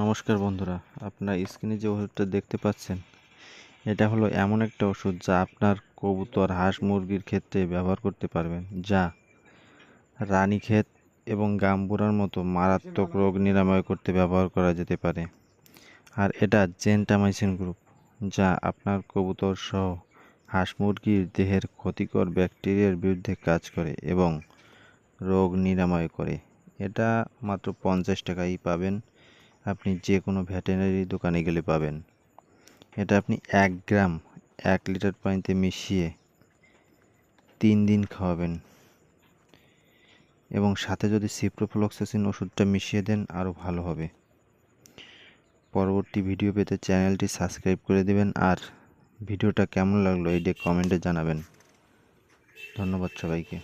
নমস্কার বন্ধুরা, আপনার স্ক্রিনে যে ওষুধটা দেখতে পাচ্ছেন এটা হলো এমন একটা ওষুধ যা আপনার কবুতর, হাঁস, মুরগির ক্ষেত্রে ব্যবহার করতে পারবেন, যা রানীক্ষেত এবং গাম্বুরার মতো মারাত্মক রোগ নিরাময় করতে ব্যবহার করা যেতে পারে। আর এটা জেন্টামাইসিন গ্রুপ, যা আপনার কবুতর সহ হাঁস মুরগির দেহের ক্ষতিকর ব্যাকটেরিয়ার বিরুদ্ধে কাজ করে এবং রোগ নিরাময় করে। এটা মাত্র 50 টাকায় পাবেন, আপনি যে কোনো ভেটেরিনারি দোকানে গেলে পাবেন। এটা আপনি 1 গ্রাম 1 লিটার পানিতে মিশিয়ে 3 দিন খাওয়াবেন এবং সাথে যদি সিপ্রোফ্লক্সাসিন ওষুধটা মিশিয়ে দেন আরও ভালো হবে। পরবর্তী ভিডিও পেতে চ্যানেলটি সাবস্ক্রাইব করে দেবেন আর ভিডিওটা কেমন লাগলো এটা কমেন্টে জানাবেন। ধন্যবাদ সবাইকে।